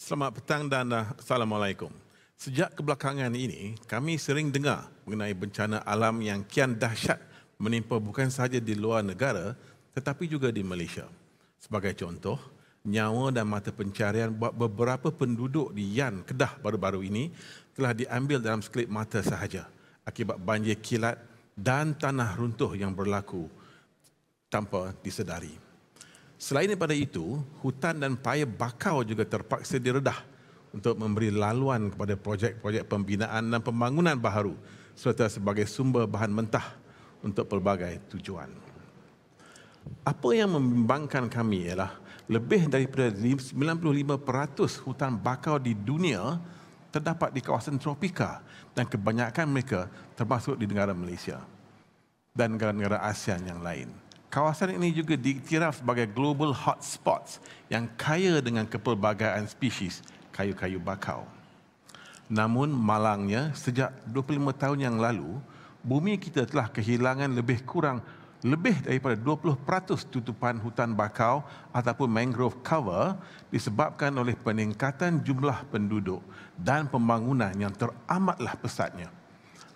Selamat petang dan Assalamualaikum. Sejak kebelakangan ini, kami sering dengar mengenai bencana alam yang kian dahsyat menimpa bukan sahaja di luar negara tetapi juga di Malaysia. Sebagai contoh, nyawa dan mata pencarian buat beberapa penduduk di Yan, Kedah baru-baru ini telah diambil dalam sekelip mata sahaja akibat banjir kilat dan tanah runtuh yang berlaku tanpa disedari. Selain daripada itu, hutan dan paya bakau juga terpaksa diredah untuk memberi laluan kepada projek-projek pembinaan dan pembangunan baharu serta sebagai sumber bahan mentah untuk pelbagai tujuan. Apa yang membimbangkan kami ialah lebih daripada 95% hutan bakau di dunia terdapat di kawasan tropika dan kebanyakan mereka termasuk di negara Malaysia dan negara-negara ASEAN yang lain. Kawasan ini juga diiktiraf sebagai global hotspots yang kaya dengan kepelbagaian spesies kayu-kayu bakau. Namun malangnya, sejak 25 tahun yang lalu, bumi kita telah kehilangan lebih daripada 20% tutupan hutan bakau ataupun mangrove cover disebabkan oleh peningkatan jumlah penduduk dan pembangunan yang teramatlah pesatnya.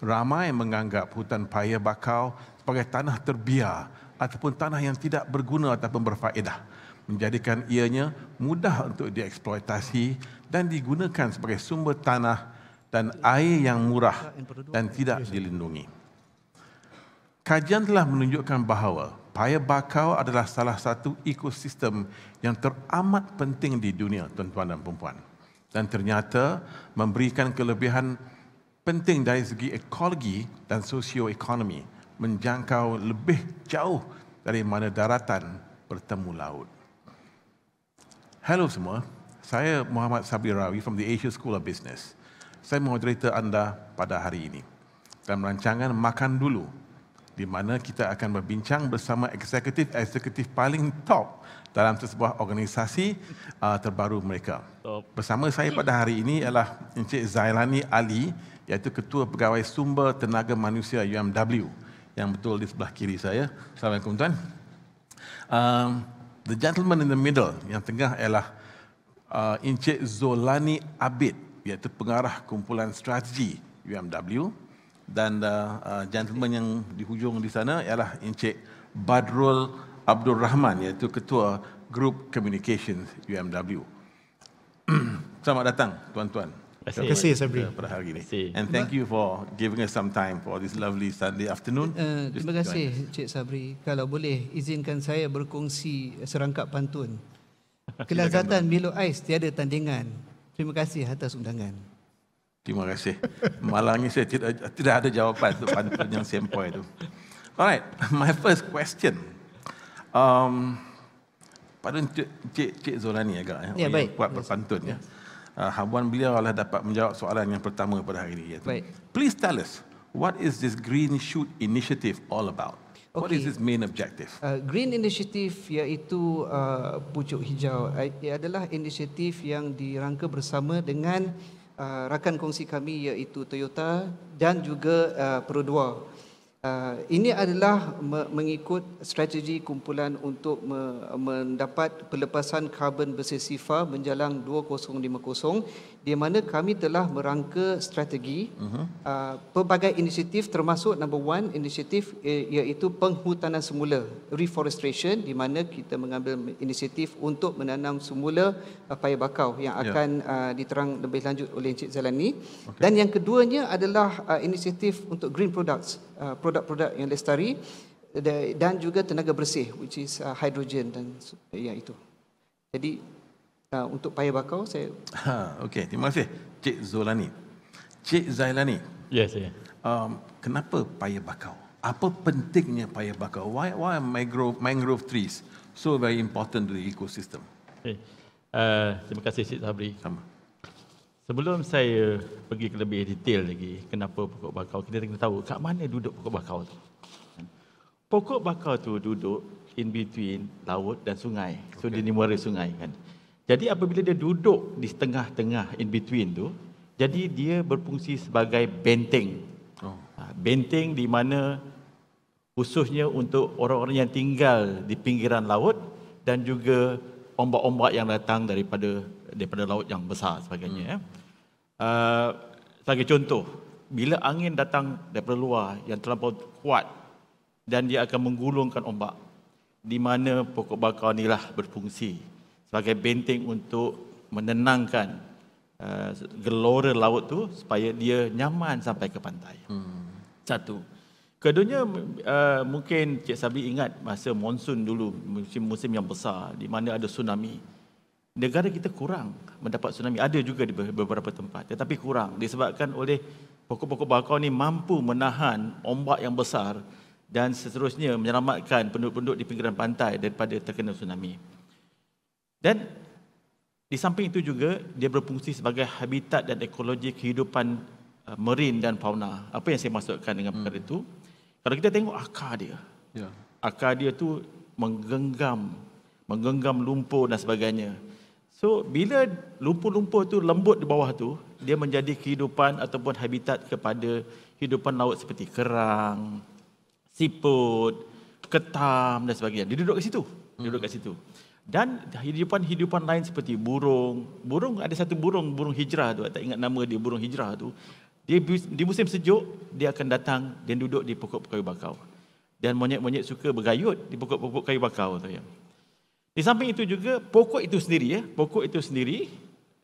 Ramai menganggap hutan paya bakau sebagai tanah terbiar ataupun tanah yang tidak berguna ataupun berfaedah, menjadikan ianya mudah untuk dieksploitasi dan digunakan sebagai sumber tanah dan air yang murah dan tidak dilindungi. Kajian telah menunjukkan bahawa paya bakau adalah salah satu ekosistem yang teramat penting di dunia, tuan-tuan dan puan-puan, dan ternyata memberikan kelebihan penting dari segi ekologi dan sosioekonomi, menjangkau lebih jauh dari mana daratan bertemu laut. Hello semua, saya Muhammad Sabri Rawi from the Asia School of Business. Saya moderator anda pada hari ini dalam rancangan Makan Dulu, di mana kita akan berbincang bersama eksekutif paling top dalam sebuah organisasi terbaru mereka. Bersama saya pada hari ini ialah Encik Zailani Ali, iaitu Ketua Pegawai Sumber Tenaga Manusia UMW, yang betul di sebelah kiri saya. Assalamualaikum tuan. The gentleman in the middle, yang tengah ialah Encik Zolani Abid, iaitu Pengarah Kumpulan Strategi UMW, dan gentleman yang di hujung di sana ialah Encik Badrul Abdul Rahman, iaitu Ketua Group Communications UMW. Selamat datang tuan-tuan. Terima kasih Sabri. Pada hari ini. And thank you for giving us some time for this lovely Sunday afternoon. Terima kasih Cik Sabri. Kalau boleh izinkan saya berkongsi serangkap pantun. Kelazatan Milo Ais tiada tandingan. Terima kasih atas undangan. Terima kasih. Malangnya saya tidak ada jawapan untuk pantun yang sempoi itu. Alright, my first question. Pada Cik Zolani agak ya, baik. Kuat berpantun ya. Habuan beliau adalah dapat menjawab soalan yang pertama pada hari ini. Baik. Please tell us, what is this Green Shoot Initiative all about? Okay. What is its main objective? Green Initiative iaitu pucuk hijau. Ia adalah inisiatif yang dirangka bersama dengan rakan kongsi kami iaitu Toyota dan juga Perodua. Ini adalah mengikut strategi kumpulan untuk mendapat pelepasan karbon bersifar menjelang 2050, di mana kami telah merangka strategi pelbagai inisiatif, termasuk number one inisiatif iaitu penghutanan semula, reforestation, di mana kita mengambil inisiatif untuk menanam semula paya bakau yang akan diterang lebih lanjut oleh Encik Zalani. Dan yang keduanya adalah inisiatif untuk green products, produk-produk yang lestari dan juga tenaga bersih, which is hydrogen dan yang itu. Jadi untuk paya bakau saya. Okey, terima kasih Cik Zolani. Cik Zailani. Yes, ya. Kenapa paya bakau? Apa pentingnya paya bakau? Why mangrove trees so very important to the ecosystem? Okay. Terima kasih Cik Sabri. Sama. Sebelum saya pergi ke lebih detail lagi kenapa pokok bakau, kita kena tahu kat mana duduk pokok bakau tu. Pokok bakau tu duduk in between laut dan sungai. So dia di muara sungai kan. Jadi apabila dia duduk di tengah-tengah in between tu, jadi dia berfungsi sebagai benteng. Benteng di mana khususnya untuk orang-orang yang tinggal di pinggiran laut dan juga ombak-ombak yang datang daripada daripada laut yang besar sebagainya. Sebagai contoh, bila angin datang daripada luar yang terlampau kuat dan dia akan menggulungkan ombak, di mana pokok bakau inilah berfungsi sebagai benteng untuk menenangkan gelora laut tu supaya dia nyaman sampai ke pantai. Satu. Keduanya, mungkin Cik Sabri ingat masa monsun dulu, musim yang besar di mana ada tsunami. Negara kita kurang mendapat tsunami. Ada juga di beberapa tempat, tetapi kurang disebabkan oleh pokok-pokok bakau ni mampu menahan ombak yang besar dan seterusnya menyelamatkan penduduk-penduduk di pinggiran pantai daripada terkena tsunami. Dan di samping itu juga dia berfungsi sebagai habitat dan ekologi kehidupan marine dan fauna. Apa yang saya maksudkan dengan perkara itu? Kalau kita tengok akar dia, akar dia tu menggenggam lumpur dan sebagainya. So, bila lumpur-lumpur tu lembut di bawah tu, dia menjadi kehidupan ataupun habitat kepada hidupan laut seperti kerang, siput, ketam dan sebagainya. Dia duduk kat situ. Dan hidupan lain seperti burung. Ada satu burung hijrah tu, tak ingat nama dia, burung hijrah tu. Dia di musim sejuk, dia akan datang dan duduk di pokok kayu bakau. Dan monyet-monyet suka bergayut di pokok kayu bakau tu ya. Di samping itu juga pokok itu sendiri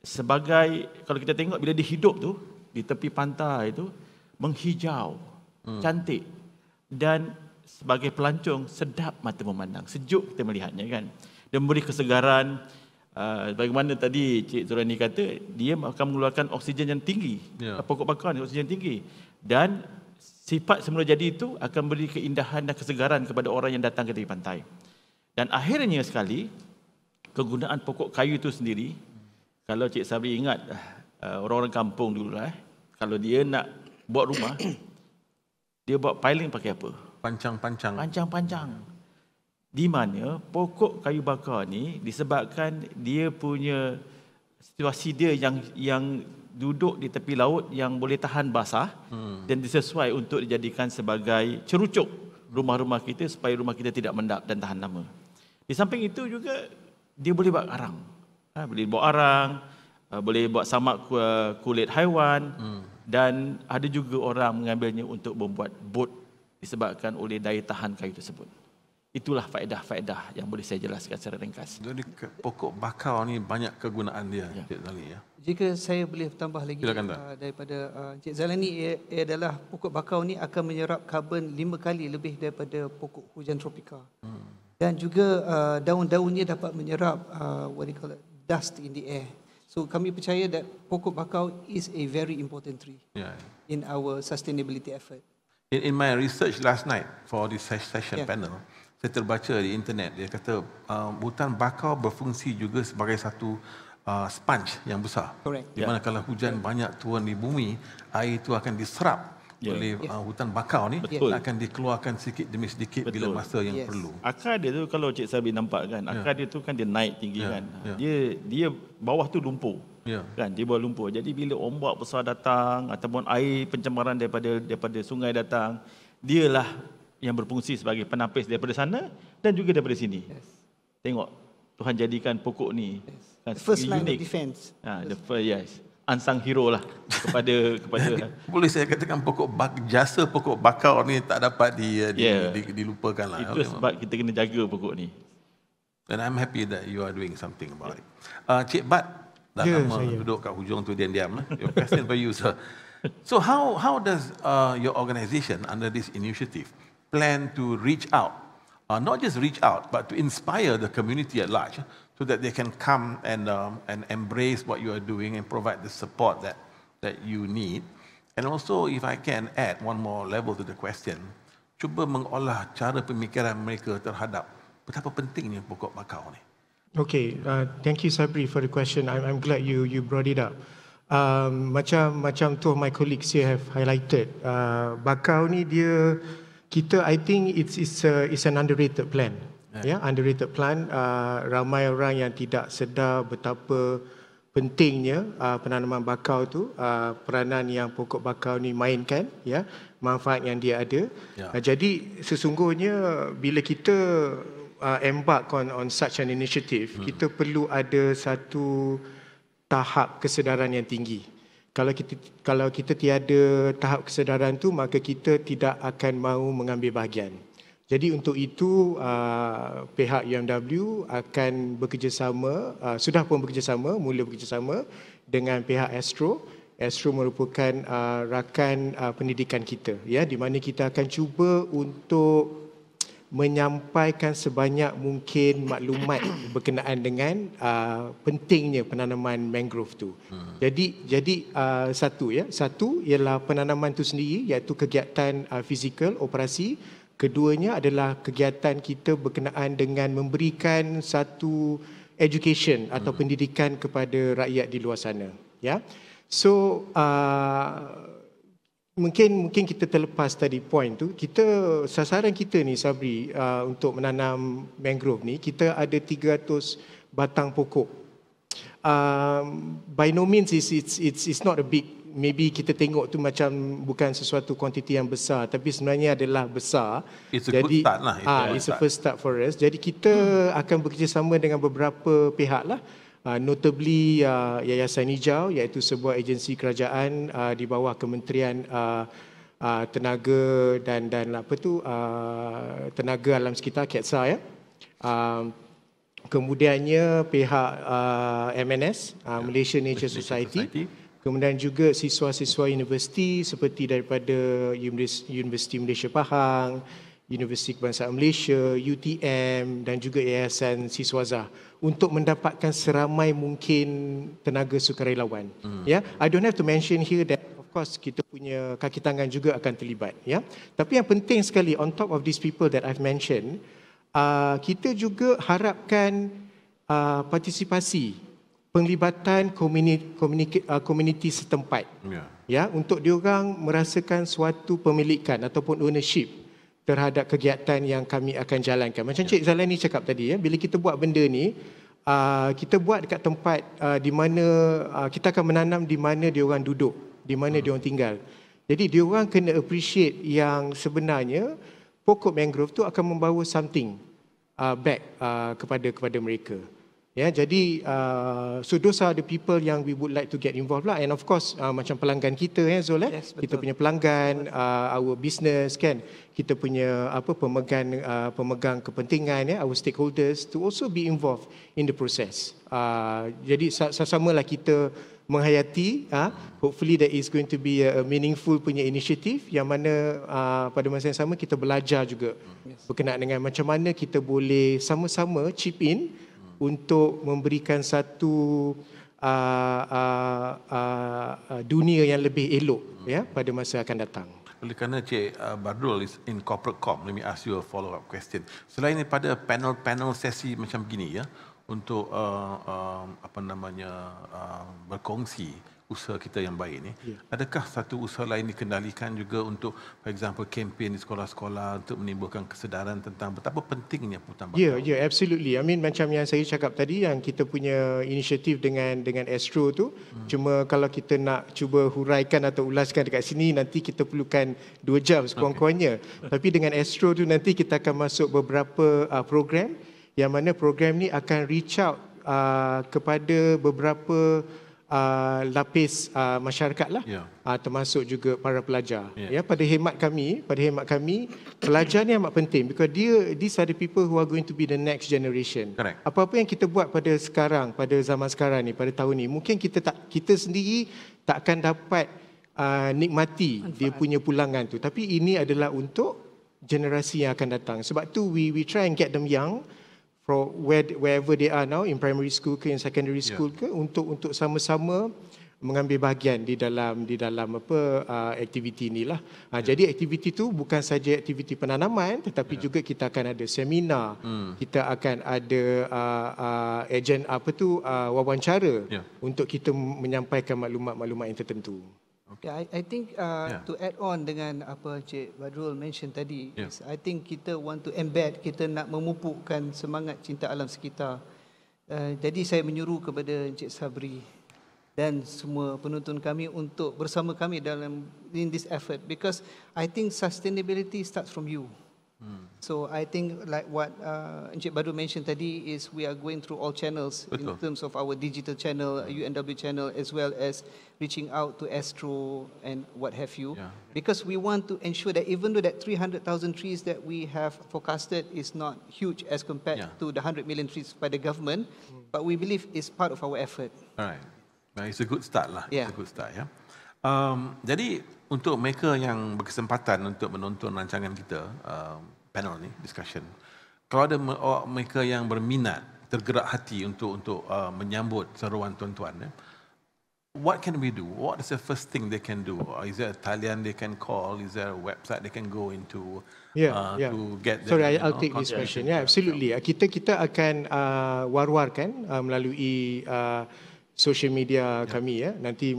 sebagai, kalau kita tengok bila dia hidup tu di tepi pantai itu menghijau, cantik dan sebagai pelancong sedap mata memandang, sejuk kita melihatnya kan. Dan memberi kesegaran. Bagaimana tadi Cik Zurani kata, dia akan mengeluarkan oksigen yang tinggi. Pokok bakau ni oksigen tinggi. Dan sifat semula jadi itu akan beri keindahan dan kesegaran kepada orang yang datang ke tepi pantai. Dan akhirnya sekali, kegunaan pokok kayu itu sendiri, kalau Cik Sabri ingat, orang-orang kampung dulu lah, kalau dia nak buat rumah, dia buat piling pakai apa? Pancang-pancang. Di mana pokok kayu bakar ni disebabkan dia punya situasi dia yang duduk di tepi laut yang boleh tahan basah dan disesuai untuk dijadikan sebagai cerucuk rumah-rumah kita supaya rumah kita tidak mendap dan tahan lama. Di samping itu juga dia boleh buat arang. Boleh buat arang, boleh buat samak kulit haiwan dan ada juga orang mengambilnya untuk membuat bot disebabkan oleh daya tahan kayu tersebut. Itulah faedah-faedah yang boleh saya jelaskan secara ringkas. Jadi pokok bakau ni banyak kegunaan dia, Cik Zalani ya. Jika saya boleh tambah lagi daripada Cik Zalani, ia adalah pokok bakau ni akan menyerap karbon 5 kali lebih daripada pokok hujan tropika. Dan juga daun-daunnya dapat menyerap dust in the air. So kami percaya that pokok bakau is a very important tree in our sustainability effort. In my research last night for this session panel, saya terbaca di internet, dia kata hutan bakau berfungsi juga sebagai satu sponge yang besar. Correct. Di mana kalau hujan banyak turun di bumi, air itu akan diserap oleh hutan bakau ni, akan dikeluarkan sedikit demi sedikit bila masa yang perlu. Akar dia tu kalau Cik Sabri nampak kan, akar dia tu kan dia naik tinggi kan. Dia bawah tu lumpur. Kan, dia bawah lumpur. Jadi bila ombak besar datang ataupun air pencemaran daripada sungai datang, dialah yang berfungsi sebagai penapis daripada sana dan juga daripada sini. Tengok, Tuhan jadikan pokok ni kan, first line of defense. Unsung hero lah kepada boleh saya katakan jasa pokok bakau ni tak dapat dilupakan lah. Itu sebab kita kena jaga pokok ni. And I'm happy that you are doing something about it. Cik Bat dah lama duduk kat hujung tu diam-diam lah. Your question for you, sir. So how does your organisation under this initiative plan to reach out, not just reach out, but to inspire the community at large, so that they can come and embrace what you are doing and provide the support that you need. And also, if I can add one more level to the question, cuba mengolah cara pemikiran mereka terhadap betapa pentingnya pokok bakau ni. Okay, thank you Sabri for the question. I'm glad you brought it up. Macam two of my colleagues here have highlighted, bakau ni I think it's an underrated plant. Underrated plant. Ramai orang yang tidak sedar betapa pentingnya penanaman bakau tu, peranan yang pokok bakau ni mainkan, manfaat yang dia ada. Jadi sesungguhnya bila kita embark on such an initiative, kita perlu ada satu tahap kesedaran yang tinggi. Kalau kita tiada tahap kesedaran tu, maka kita tidak akan mahu mengambil bahagian. Jadi untuk itu pihak UMW akan bekerjasama, sudah pun mula bekerjasama dengan pihak Astro. Astro merupakan rakan pendidikan kita, ya, di mana kita akan cuba untuk menyampaikan sebanyak mungkin maklumat berkenaan dengan pentingnya penanaman mangrove tu. Jadi satu ialah penanaman tu sendiri, iaitu kegiatan fizikal, operasi. Keduanya adalah kegiatan kita berkenaan dengan memberikan satu education atau pendidikan kepada rakyat di luar sana, ya. So mungkin kita terlepas tadi point tu. Sasaran kita ni, Sabri, untuk menanam mangrove ni, kita ada 300 batang pokok. By no means it's not a big, maybe kita tengok tu macam bukan sesuatu kuantiti yang besar, tapi sebenarnya adalah besar. It's a good start lah. It's a first start for us. Jadi kita akan bekerjasama dengan beberapa pihak lah. Notably Yayasan Hijau, iaitu sebuah agensi kerajaan di bawah Kementerian Tenaga dan Tenaga Alam Sekitar, KETSA, ya. Kemudiannya pihak MNS, Malaysia Nature Society. Kemudian juga siswa-siswa universiti seperti daripada Universiti Malaysia Pahang, Universiti Kebangsaan Malaysia, UTM dan juga Yayasan Siswaza untuk mendapatkan seramai mungkin tenaga sukarelawan. Ya, I don't have to mention here that of course kita punya kaki tangan juga akan terlibat, ya. Tapi yang penting sekali, on top of these people that I've mentioned, kita juga harapkan partisipasi, penglibatan komuniti setempat, ya, untuk diorang merasakan suatu pemilikan ataupun ownership terhadap kegiatan yang kami akan jalankan. Macam Cik Zalani cakap tadi, ya, bila kita buat benda ni, kita buat dekat tempat di mana kita akan menanam di mana diorang duduk, di mana diorang tinggal. Jadi diorang kena appreciate yang sebenarnya pokok mangrove tu akan membawa something back kepada mereka. Ya, jadi so those are the people yang we would like to get involved lah. And of course macam pelanggan kita, ya, Zul, Yes, kita punya pelanggan, our business, kan, kita punya pemegang kepentingan, ya, our stakeholders to also be involved in the process. Jadi sama-samalah kita menghayati, hopefully there is going to be a meaningful punya initiative yang mana pada masa yang sama kita belajar juga berkenaan dengan macam mana kita boleh sama-sama chip in untuk memberikan satu dunia yang lebih elok, ya, pada masa akan datang. Oleh kerana Cik Badrul is in corporate com, let me ask you a follow-up question. Selain daripada panel sesi macam begini, ya, untuk berkongsi usaha kita yang baik ni, adakah satu usaha lain dikendalikan juga untuk, for example, kempen di sekolah-sekolah untuk menimbulkan kesedaran tentang betapa pentingnya hutan bakau? Ya, absolutely. I mean, macam yang saya cakap tadi, yang kita punya inisiatif dengan Astro tu, cuma kalau kita nak cuba huraikan atau ulaskan dekat sini, nanti kita perlukan 2 jam sekurang-kurangnya. Tapi dengan Astro tu nanti kita akan masuk beberapa program, yang mana program ni akan reach out kepada beberapa lapis masyarakat lah, termasuk juga para pelajar. Ya, pada hemat kami, pelajar ni amat penting because these are the people who are going to be the next generation. Correct. Apa-apa yang kita buat pada zaman sekarang ni, pada tahun ni, mungkin kita sendiri tak akan dapat nikmati dia punya pulangan tu, tapi ini adalah untuk generasi yang akan datang. Sebab tu we try and get them young, from wherever they are now, in primary school ke in secondary school ke, untuk sama-sama mengambil bahagian di dalam aktiviti inilah. Jadi aktiviti tu bukan saja aktiviti penanaman, tetapi juga kita akan ada seminar, kita akan ada wawancara untuk kita menyampaikan maklumat-maklumat yang tertentu. Yeah, I think to add on dengan apa Cik Badrul mention tadi, I think kita want to embed, kita nak memupukkan semangat cinta alam sekitar. Jadi saya menyuruh kepada Encik Sabri dan semua penonton kami untuk bersama kami in this effort, because I think sustainability starts from you. So I think like what Encik Badu mentioned tadi is we are going through all channels in terms of our digital channel, UNW channel, as well as reaching out to Astro and what have you. Because we want to ensure that even though that 300,000 trees that we have forecasted is not huge as compared to the 100 million trees by the government, but we believe it's part of our effort. Alright. It's a good start lah. Yeah. It's a good start ya. Jadi untuk mereka yang berkesempatan untuk menonton rancangan kita, panel ni, discussion, kalau ada mereka yang berminat, tergerak hati untuk menyambut seruan tuan-tuan, what can we do? What is the first thing they can do? Is there a talian they can call? Is there a website they can go into to get them? Sorry, I'll take this question. Yeah, absolutely. Kita akan war-warkan melalui social media kami ya. Nanti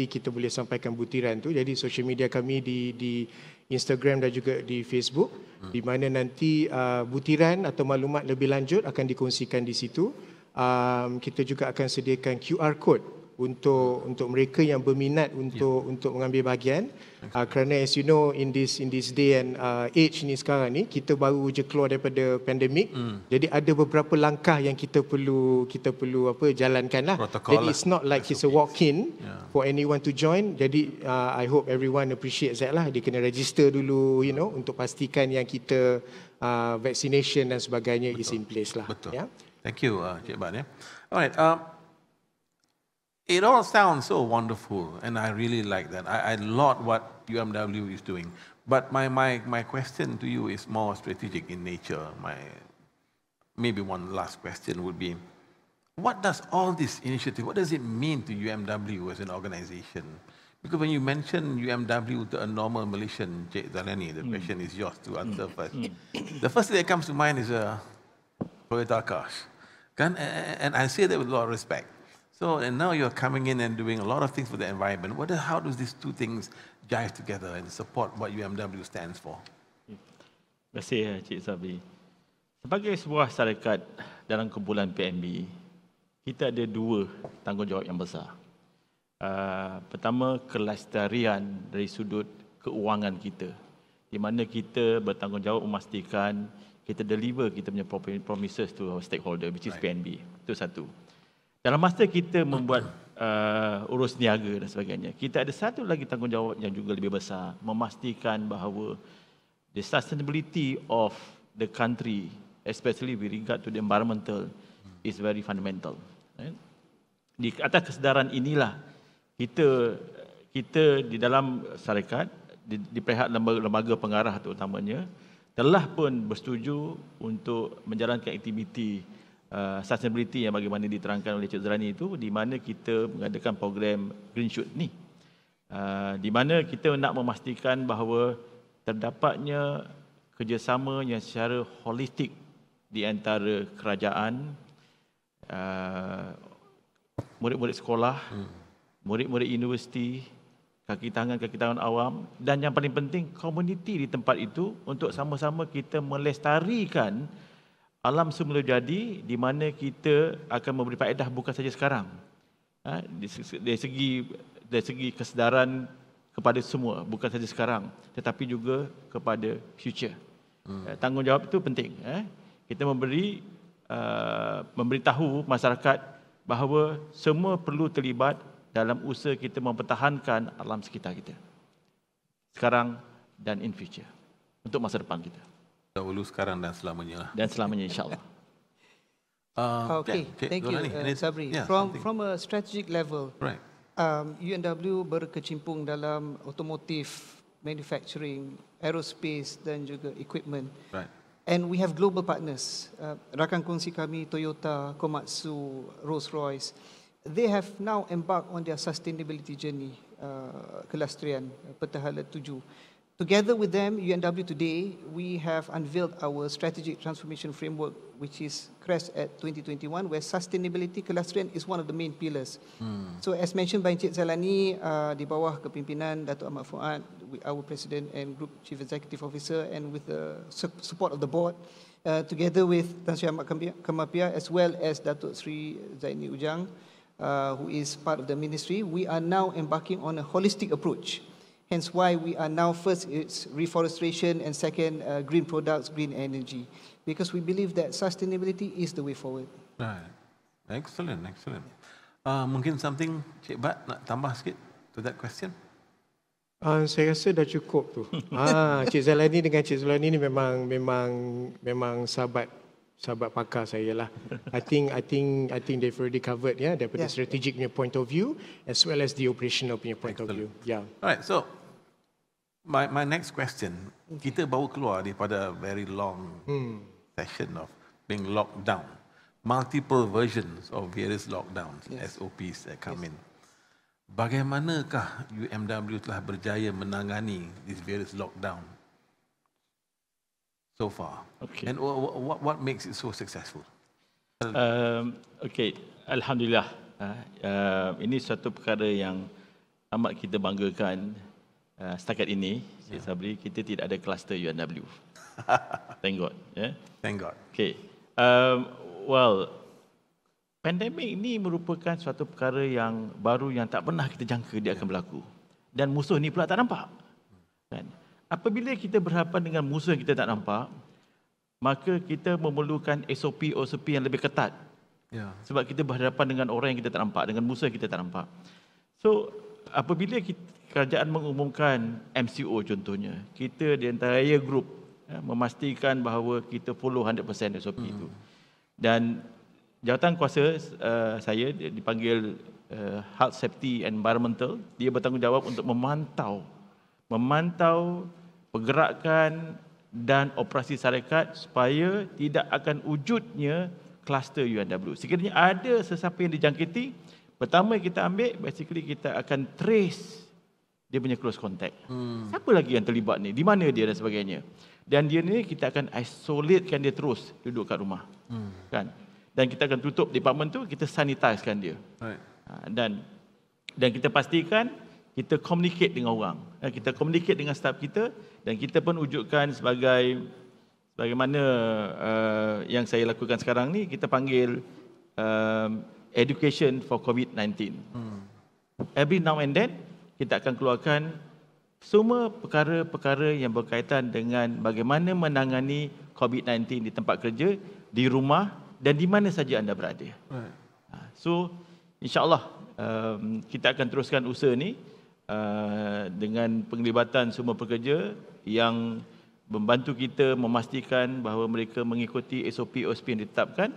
kita boleh sampaikan butiran tu. Jadi social media kami di Instagram dan juga di Facebook, di mana nanti butiran atau maklumat lebih lanjut akan dikongsikan di situ. Kita juga akan sediakan QR code untuk mereka yang berminat untuk mengambil bahagian. Kerana as you know, in this day and age ni sekarang ni, kita baru je keluar daripada pandemik. Jadi ada beberapa langkah yang kita perlu jalankan lah. Jadi it's not like it's a walk-in for anyone to join. Jadi I hope everyone appreciates that lah. Dia kena register dulu, untuk pastikan yang kita vaccination dan sebagainya is in place lah. Betul. Yeah? Thank you, Cik Ban. Alright. It all sounds so wonderful, and I really like that. I laud what UMW is doing. But my question to you is more strategic in nature. Maybe one last question would be, what does all this initiative, what does it mean to UMW as an organization? Because when you mention UMW to a normal Malaysian, Cik Zalani, the question is yours to answer first. The first thing that comes to mind is a Toyota Cars. And I say that with a lot of respect. So, and now you're coming in and doing a lot of things for the environment. How do these two things jive together and support what UMW stands for? Terima kasih, Cik Sabri. Sebagai sebuah syarikat dalam kumpulan PNB, kita ada dua tanggungjawab yang besar. Pertama, kelestarian dari sudut keuangan kita, di mana kita bertanggungjawab memastikan kita deliver kita punya promises to our stakeholder, which is PNB. Itu satu. Dalam masa kita membuat urus niaga dan sebagainya, kita ada satu lagi tanggungjawab yang juga lebih besar, memastikan bahawa the sustainability of the country, especially with regard to the environmental, is very fundamental. Di atas kesedaran inilah kita di dalam syarikat, di pihak lembaga pengarah terutamanya, telah pun bersetuju untuk menjalankan aktiviti sustainability yang bagaimana diterangkan oleh Cik Zalani itu, di mana kita mengadakan program Green Shoot ni, di mana kita nak memastikan bahawa terdapatnya kerjasama yang secara holistik di antara kerajaan, murid-murid sekolah, murid-murid universiti, kaki tangan awam, dan yang paling penting komuniti di tempat itu, untuk sama-sama kita melestarikan alam semula jadi, di mana kita akan memberi faedah bukan saja sekarang, dari segi kesedaran kepada semua, bukan saja sekarang, tetapi juga kepada future. Tanggungjawab itu penting. Kita memberitahu masyarakat bahawa semua perlu terlibat dalam usaha kita mempertahankan alam sekitar kita, sekarang dan in future, untuk masa depan kita. Dahulu, sekarang dan selamanya lah. Dan selamanya, insyaAllah. Okay, thank you, Sabri. From a strategic level, right. UNW berkecimpung dalam otomotif, manufacturing, aerospace dan juga equipment. Right. And we have global partners. Rakan kongsi kami, Toyota, Komatsu, Rolls-Royce. They have now embarked on their sustainability journey, kelestarian, Petahala 7. Together with them, UNW today, we have unveiled our strategic transformation framework, which is CREST at 2021, where sustainability, kelestarian is one of the main pillars. So as mentioned by Encik Zalani, di bawah kepimpinan Datuk Ahmad Fuad, our President and Group Chief Executive Officer, and with the support of the board, together with Tan Sri Ahmad Kamapiah, as well as Datuk Sri Zaini Ujang, who is part of the ministry, we are now embarking on a holistic approach. Hence why we are now first it's reforestation and second green products, green energy. Because we believe that sustainability is the way forward. Right. Excellent, excellent. Mungkin something Cik Bat nak tambah sikit to that question? Saya rasa dah cukup tu. Cik Zailani dengan Cik Zulani ni memang sahabat pakar saya lah. I think they've already covered daripada strategic punya point of view as well as the operational punya point of view. Yeah. Alright, so my next question, kita baru keluar daripada very long session of being locked down. Multiple versions of various lockdowns, SOPs that come in. Bagaimanakah UMW telah berjaya menangani these various lockdown so far? Okay. And what makes it so successful? Okay, Alhamdulillah. Ini suatu perkara yang amat kita banggakan. Setakat ini, Cik Sabri, kita tidak ada kluster UMW. Thank God. Thank God. Okay. Pandemik ini merupakan suatu perkara yang baru yang tak pernah kita jangka dia akan berlaku. Dan musuh ni pula tak nampak. Kan? Apabila kita berhadapan dengan musuh yang kita tak nampak, maka kita memerlukan SOP yang lebih ketat. Yeah. Sebab kita berhadapan dengan orang yang kita tak nampak, dengan musuh yang kita tak nampak. So, apabila kerajaan mengumumkan MCO contohnya, kita di entire group memastikan bahawa kita follow 100% SOP itu. Dan jawatan kuasa saya dipanggil Health Safety and Environmental, dia bertanggungjawab untuk memantau pergerakan dan operasi syarikat supaya tidak akan wujudnya kluster UMW. Sekiranya ada sesiapa yang dijangkiti, pertama kita ambil, basically kita akan trace dia punya close contact. Siapa lagi yang terlibat ni? Di mana dia dan sebagainya. Dan dia ni kita akan isolatekan dia terus duduk kat rumah. Kan? Dan kita akan tutup department tu, kita sanitizekan dia. Right. Dan kita pastikan kita communicate dengan orang. Kita communicate dengan staff kita dan kita pun wujudkan sebagaimana yang saya lakukan sekarang ni, kita panggil education for COVID-19. Every now and then kita akan keluarkan semua perkara-perkara yang berkaitan dengan bagaimana menangani COVID-19 di tempat kerja, di rumah dan di mana saja anda berada. Right. So, insya-Allah kita akan teruskan usaha ni dengan penglibatan semua pekerja yang membantu kita memastikan bahawa mereka mengikuti SOP yang ditetapkan.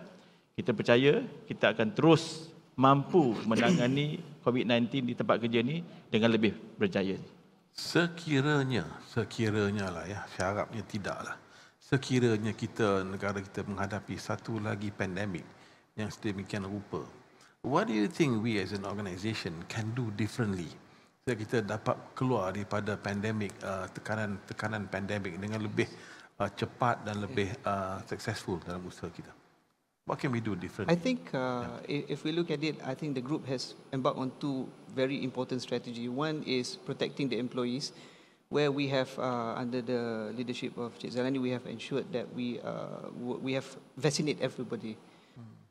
Kita percaya kita akan terus mampu menangani COVID-19 di tempat kerja ni dengan lebih berjaya. Sekiranya lah syaratnya tidaklah. Sekiranya negara kita menghadapi satu lagi pandemik yang sedemikian rupa, what do you think we as an organisation can do differently supaya kita dapat keluar daripada pandemik, tekanan pandemik dengan lebih cepat dan lebih successful dalam usaha kita? What can we do differently? I think if we look at it, I think the group has embarked on two very important strategies. One is protecting the employees, where we have, under the leadership of Cik Zailani, we have ensured that we have vaccinated everybody.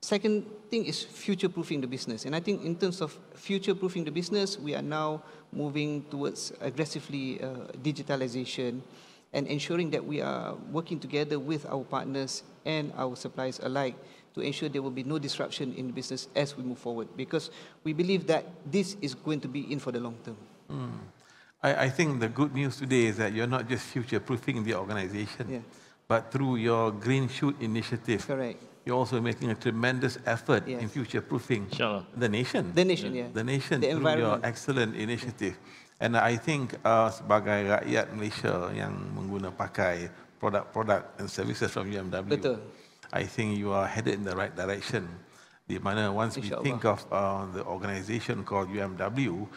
Second thing is future-proofing the business. And I think in terms of future-proofing the business, we are now moving towards aggressively digitalization and ensuring that we are working together with our partners and our suppliers alike to ensure there will be no disruption in the business as we move forward. Because we believe that this is going to be in for the long term. I think the good news today is that you're not just future-proofing the organisation, but through your Green Shoot initiative, correct, you're also making a tremendous effort in future-proofing the nation. The nation, the nation the through your excellent initiative. And I think sebagai rakyat Malaysia yang pakai produk and services from UMW, betul, I think you are headed in the right direction. Di mana once we think of the organisation called UMW,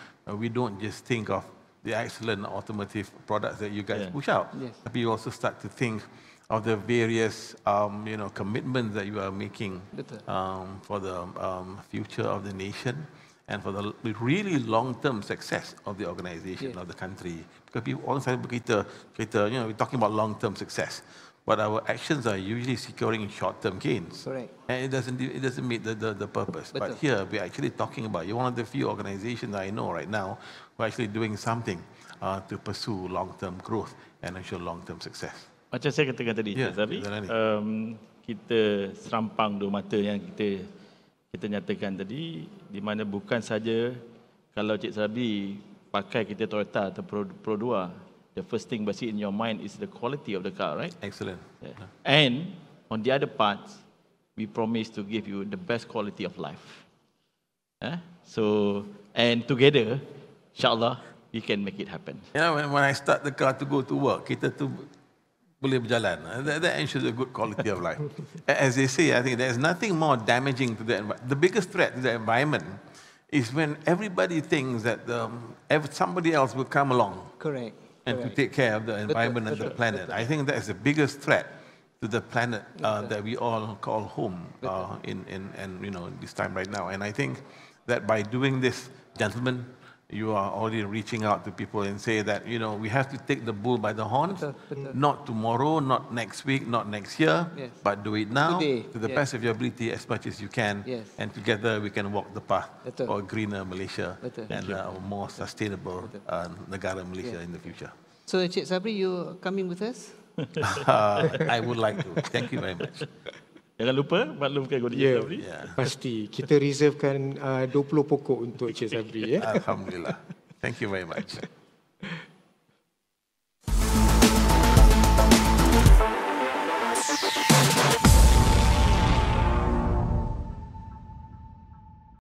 we don't just think of the excellent automotive products that you guys push out, but you also start to think of the various commitments that you are making for the future of the nation and for the really long-term success of the organisation, of the country. Because people orang selalu berkata, we're talking about long-term success, but our actions are usually securing short-term gains. Correct. And it doesn't meet the purpose. Betul. But here we're actually talking about, you're one of the few organizations I know right now who are actually doing something to pursue long-term growth and ensure long-term success. Macam saya katakan tadi, Ya, Cik Sabri, Zalani. kita serampang dua mata yang kita nyatakan tadi, di mana bukan saja kalau Cik Sabri pakai kita Toyota atau Pro 2, the first thing pasti in your mind is the quality of the car, right? Excellent. Yeah. And on the other parts, we promise to give you the best quality of life. So, and together, insyaAllah, we can make it happen. You know, when I start the car to go to work, kita tu boleh berjalan. That ensures a good quality of life. As they say, I think there's nothing more damaging to the environment. The biggest threat to the environment is when everybody thinks that somebody else will come along Correct. and to take care of the environment and the planet. I think that is the biggest threat to the planet that we all call home in this time right now. And I think that by doing this, gentlemen, you are already reaching out to people and say that, we have to take the bull by the horns, not tomorrow, not next week, not next year, Yes. but do it now Today, to the yes. best of your ability as much as you can. Yes. And together we can walk the path Betul. for a greener Malaysia Betul. and a more sustainable negara Malaysia in the future. So Cik Sabri, you coming with us? I would like to. Thank you very much. Jangan lupa maklumkan kepada Cik Ya, Sabri. pasti. Kita reservekan 20 pokok untuk Cik Sabri. Ya. Alhamdulillah. Thank you very much.